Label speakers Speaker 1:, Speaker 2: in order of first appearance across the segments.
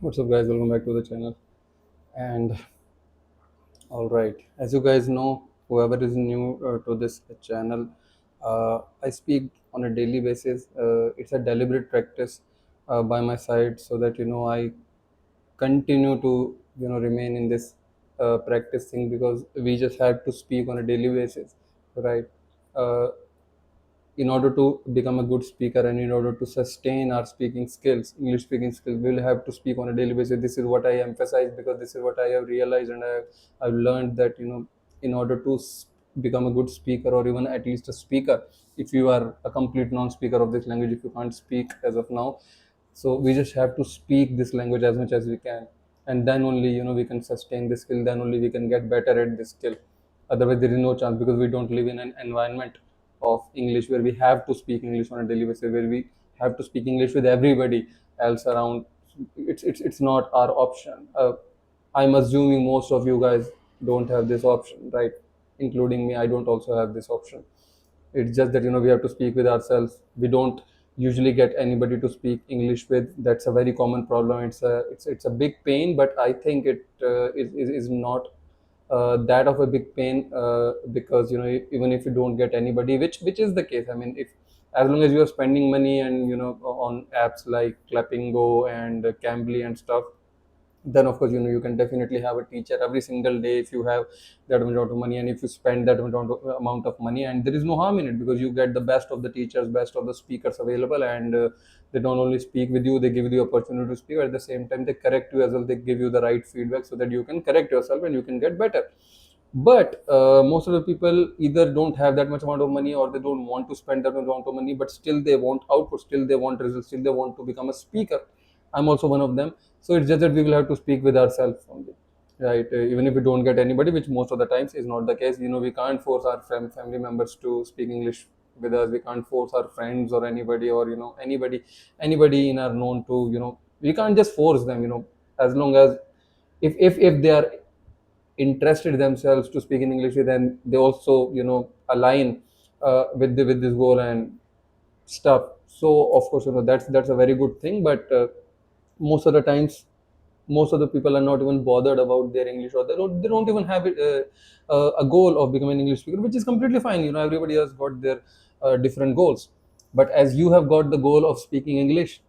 Speaker 1: What's up, guys? Welcome back to the channel. And all right, as you guys know, whoever is new to this channel, I speak on a daily basis. It's a deliberate practice by my side, so that I continue to remain in this practice thing, because we just have to speak on a daily basis, right? Uh, in order to become a good speaker and in order to sustain our speaking skills, English speaking skills, we'll have to speak on a daily basis. This is what I emphasize, because this is what I have realized, and I've learned that in order to become a good speaker, or even at least a speaker, if you are a complete non-speaker of this language, if you can't speak as of now, so we just have to speak this language as much as we can, and then only we can sustain this skill, then only we can get better at this skill. Otherwise there is no chance, because we don't live in an environment of English where we have to speak English on a daily basis, where we have to speak English with everybody else around. It's not our option. I'm assuming most of you guys don't have this option, right? Including me, I don't also have this option. It's just that we have to speak with ourselves. We don't usually get anybody to speak English with. That's a very common problem. It's a big pain, but I think it is not that of a big pain, because even if you don't get anybody, which is the case. I mean, if as long as you are spending money and on apps like Clapping Go and Cambly and stuff, then of course you can definitely have a teacher every single day if you have that amount of money, and if you spend that amount of money, and there is no harm in it, because you get the best of the teachers, best of the speakers available, and they don't only speak with you, they give you the opportunity to speak. At the same time, they correct you as well, they give you the right feedback so that you can correct yourself and you can get better. But most of the people either don't have that much amount of money, or they don't want to spend that amount of money, but still they want output, still they want results, still they want to become a speaker. I'm also one of them. So it's just that we will have to speak with ourselves only, right? Even if we don't get anybody, which most of the times is not the case. We can't force our family members to speak English with us. We can't force our friends or anybody, or anybody in our known to, we can't just force them, as long as if they are interested themselves to speak in English, then they also align with this goal and stuff. So of course that's a very good thing. But most of the times, most of the people are not even bothered about their English, or they don't even have it, a goal of becoming an English speaker, which is completely fine. Everybody has got their different goals. But as you have got the goal of speaking English,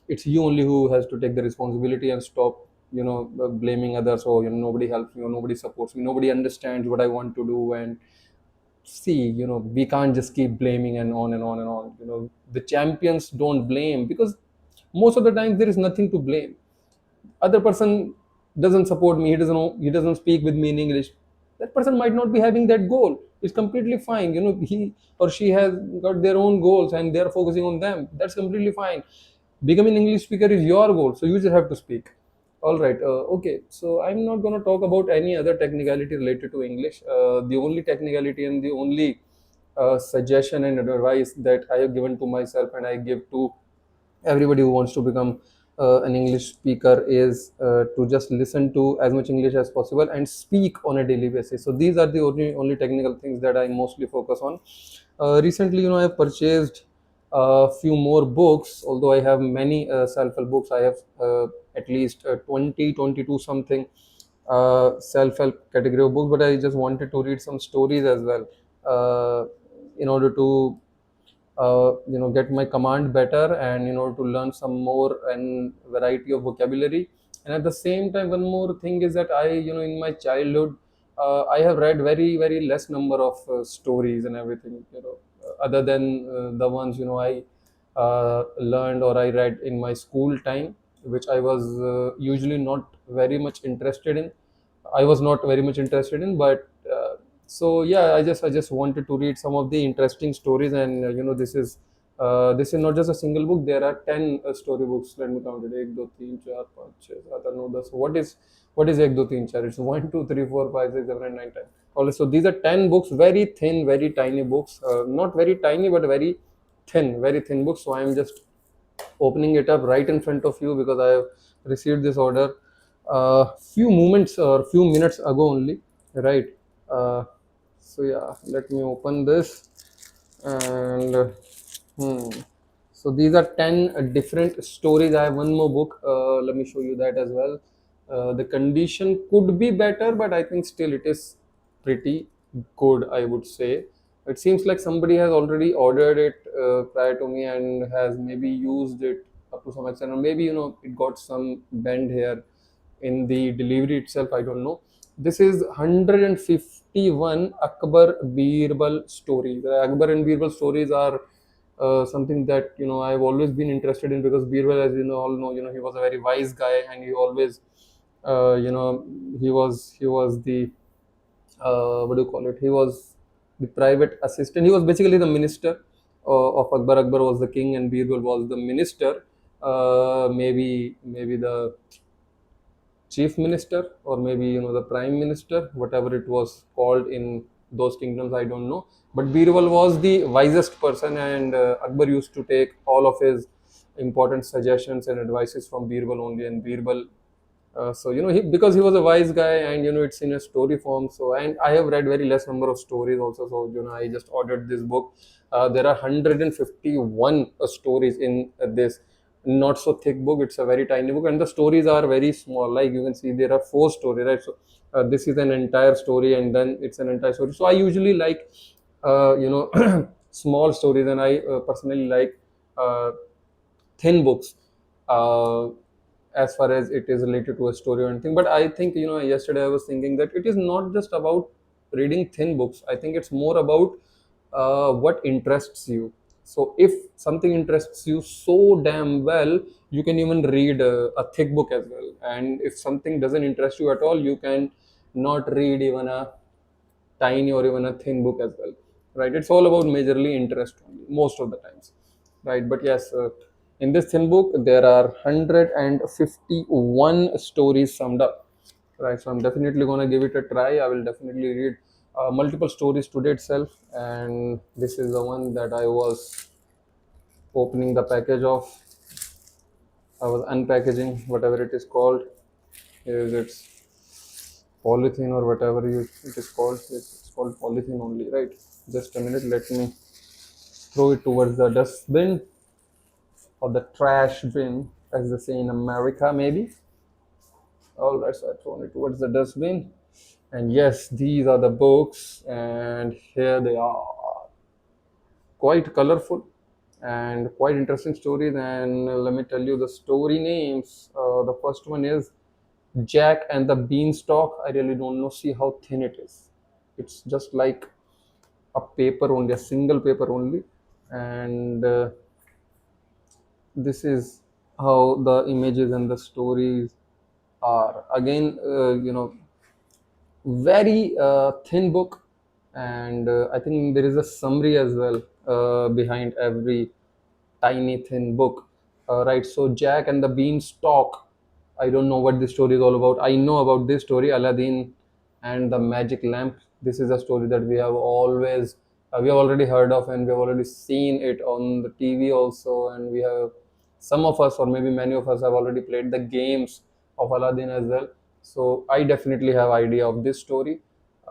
Speaker 1: it's you only who has to take the responsibility and stop blaming others. Or nobody helps me, or nobody supports me, nobody understands what I want to do. And see, we can't just keep blaming and on and on and on. The champions don't blame, because most of the time there is nothing to blame. Other person doesn't support me, he doesn't speak with me in English. That person might not be having that goal. It's completely fine. He or she has got their own goals and they're focusing on them. That's completely fine. Becoming English speaker is your goal, so you just have to speak. All right. Okay, so I'm not going to talk about any other technicality related to English. The only technicality and the only suggestion and advice that I have given to myself, and I give to everybody who wants to become an English speaker, is to just listen to as much English as possible and speak on a daily basis. So these are the only technical things that I mostly focus on. Recently, I have purchased a few more books. Although I have many self-help books, I have at least 20, 22 something self-help category of books. But I just wanted to read some stories as well, in order to get my command better, and to learn some more and variety of vocabulary. And at the same time, one more thing is that I in my childhood, I have read very very less number of stories and everything, other than the ones I learned or I read in my school time, which I was usually not very much interested in. I was not very much interested in. But so yeah, I just wanted to read some of the interesting stories. And this is not just a single book. There are 10 story books. Let me count it: 1 2 3 4 5 6 7 9 10. What is 1 2 3 4? It's 1 2 3 4 5 6 7 8 9 10. Also, so these are 10 books, very thin, very tiny books. Not very tiny, but very thin books. So I am just opening it up right in front of you, because I have received this order few moments or few minutes ago only, right? Uh, so yeah, let me open this. And hmm, So these are 10 different stories. I have one more book. Let me show you that as well. The condition could be better, but I think still it is pretty good, I would say. It seems like somebody has already ordered it prior to me and has maybe used it up to some extent, or maybe it got some bend here in the delivery itself. I don't know. This is 151 Akbar Birbal stories. The Akbar and Birbal stories are something that I've always been interested in, because Birbal, as all know, he was a very wise guy, and he always, uh, you know, he was the what do you call it? He was the private assistant. He was basically the minister of Akbar. Akbar was the king, and Birbal was the minister. Maybe the chief minister, or maybe the prime minister, whatever it was called in those kingdoms, I don't know. But Birbal was the wisest person, and Akbar used to take all of his important suggestions and advices from Birbal only. And Birbal, so because he was a wise guy, and it's in a story form. So, and I have read very less number of stories also. So I just ordered this book. There are 151 stories in this not so thick book. It's a very tiny book, and the stories are very small. Like you can see, there are four stories, right? So this is an entire story, and then it's an entire story. So I usually like small stories, and I personally like uh, thin books, uh, as far as it is related to a story or anything. But I think, yesterday I was thinking that it is not just about reading thin books. I think it's more about what interests you. So if something interests you so damn well, you can even read a thick book as well. And if something doesn't interest you at all, you can not read even a tiny or even a thin book as well, right? It's all about majorly interest only, most of the times, right? But yes, in this thin book there are 151 stories summed up, right? So I'm definitely going to give it a try. I will definitely read multiple stories today itself, and this is the one that I was opening the package of. I was unpackaging whatever it is called. Here is its polythene, or whatever it is called. It's called polythene only, right? Just a minute, let me throw it towards the dustbin, or the trash bin, as they say in America, maybe. All right, so I thrown it towards the dustbin, and yes, these are the books, and here they are, quite colorful and quite interesting stories. And let me tell you the story names. The first one is Jack and the Beanstalk. I really don't know. See how thin it is. It's just like a paper only, a single paper only. And this is how the images and the stories are. Again, very thin book, and I think there is a summary as well behind every tiny thin book. Right, so Jack and the Beanstalk. I don't know what this story is all about. I know about this story, Aladdin and the Magic Lamp. This is a story that we have already heard of, and we have already seen it on the TV also, and we have, some of us, or maybe many of us, have already played the games of Aladdin as well. So I definitely have idea of this story.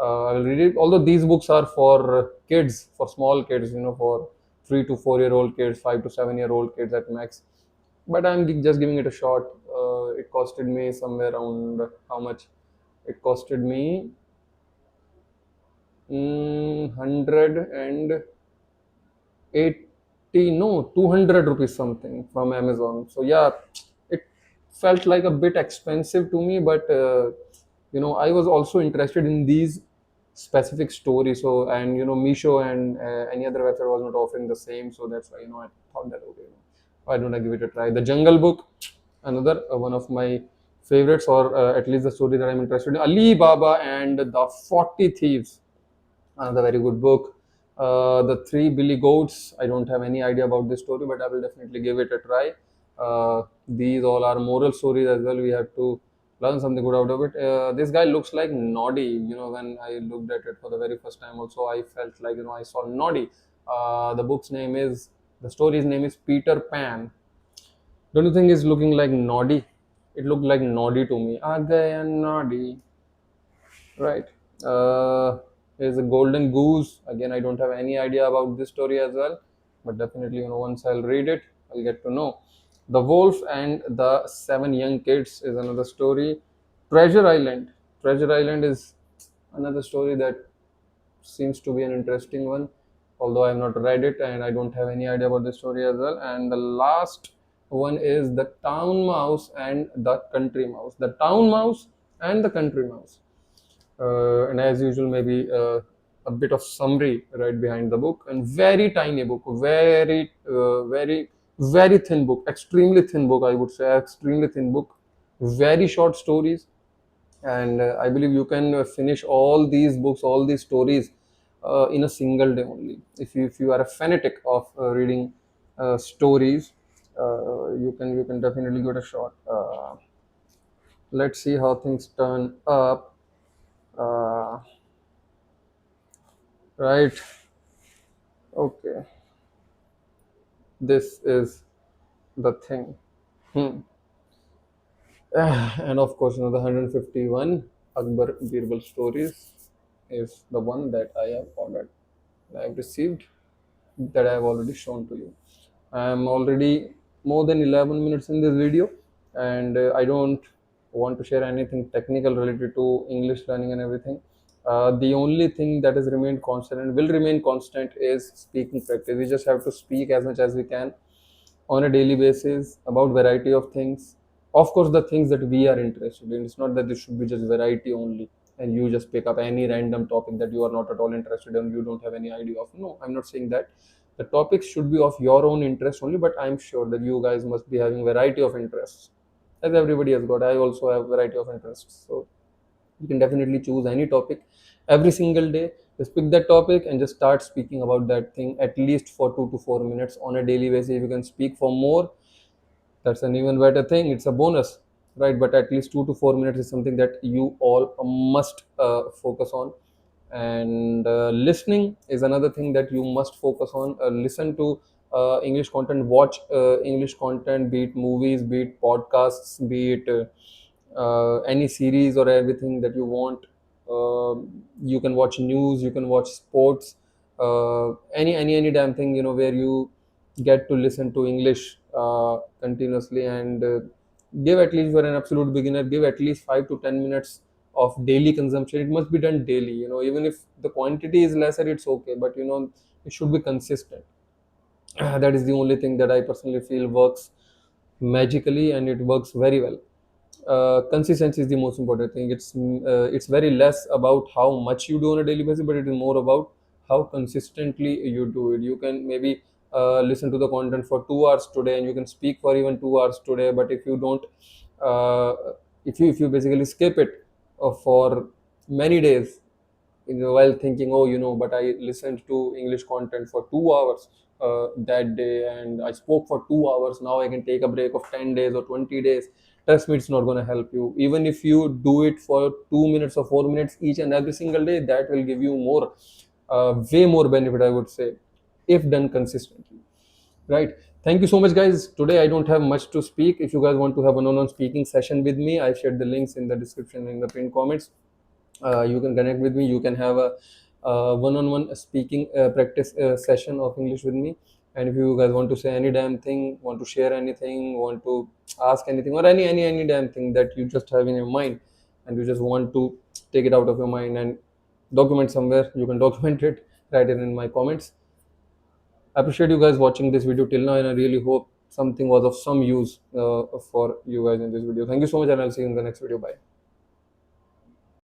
Speaker 1: I will read it. Although these books are for kids, for small kids, for 3 to 4 year old kids, 5 to 7 year old kids at max. But I'm just giving it a shot. It costed me somewhere around, how much? It costed me 180, no, 200 rupees something from Amazon. So yeah, it felt like a bit expensive to me, but I was also interested in these specific stories. So, and Misho and any other website was not offering the same, so that's why I thought that, okay, why don't I give it a try? The Jungle Book, another one of my favorites, or at least the story that I'm interested in. Ali Baba and the 40 Thieves, another very good book. The Three Billy Goats. I don't have any idea about this story, but I will definitely give it a try. These all are moral stories as well. We have to learn something good out of it. This guy looks like Noddy. When I looked at it for the very first time, also I felt like I saw Noddy. The story's name is Peter Pan. Don't you think it's looking like Noddy? It looked like Noddy to me. Aa gaya Noddy. Right. There's a golden goose. Again, I don't have any idea about this story as well, but definitely, once I'll read it. I'll get to know. The Wolf and the Seven Young Kids is another story. Treasure Island. Treasure Island is another story that seems to be an interesting one, although I have not read it and I don't have any idea about the story as well. And the last one is The Town Mouse and the Country Mouse. The Town Mouse and the Country Mouse. And as usual, maybe a bit of summary right behind the book. And very tiny book, very thin book, extremely thin book, I would say, extremely thin book. Very short stories, and I believe you can finish all these books, all these stories in a single day only. If you are a fanatic of reading stories, you can definitely give it a shot. Let's see how things turn up. Uh, right. Okay. This is the thing. Hmm. And of course, the 151 Akbar Birbal stories is the one that I have ordered. I have received, that I have already shown to you. I am already more than 11 minutes in this video, and I don't want to share anything technical related to English learning and everything. The only thing that has remained constant and will remain constant is speaking practice. We just have to speak as much as we can on a daily basis about variety of things. Of course, the things that we are interested in. It's not that this should be just variety only and you just pick up any random topic that you are not at all interested in, you don't have any idea of. No, I'm not saying that. The topics should be of your own interest only, but I'm sure that you guys must be having variety of interests, as everybody has got. I also have variety of interests, so you can definitely choose any topic every single day. Just pick that topic and just start speaking about that thing at least for 2 to 4 minutes on a daily basis. If you can speak for more, that's an even better thing. It's a bonus, right? But at least 2 to 4 minutes is something that you all must focus on. And listening is another thing that you must focus on. Listen to English content, watch English content, be it movies, be it podcasts, be it any series or everything that you want. You can watch news, you can watch sports, any damn thing, where you get to listen to English continuously. And give, at least for an absolute beginner, give at least 5 to 10 minutes of daily consumption. It must be done daily, even if the quantity is lesser, it's okay, but it should be consistent. That is the only thing that I personally feel works magically, and it works very well. Consistency is the most important thing. It's very less about how much you do on a daily basis, but it is more about how consistently you do it. You can maybe listen to the content for 2 hours today, and you can speak for even 2 hours today. But if you don't, uh, if you basically skip it for many days, while thinking, oh, but I listened to English content for 2 hours that day, and I spoke for 2 hours, now I can take a break of 10 days or 20 days. Trust me, it's not going to help you. Even if you do it for 2 minutes or 4 minutes each and every single day, that will give you more, way more benefit, I would say, if done consistently. Right. Thank you so much, guys. Today I don't have much to speak. If you guys want to have a one-on-one speaking session with me, I've shared the links in the description, in the pinned comments. You can connect with me. You can have a one-on-one speaking practice session of English with me. And if you guys want to say any damn thing, want to share anything, want to ask anything, or any damn thing that you just have in your mind, and you just want to take it out of your mind and document somewhere, you can document it. Write it in my comments. I appreciate you guys watching this video till now, and I really hope something was of some use for you guys in this video. Thank you so much, and I'll see you in the next video. Bye.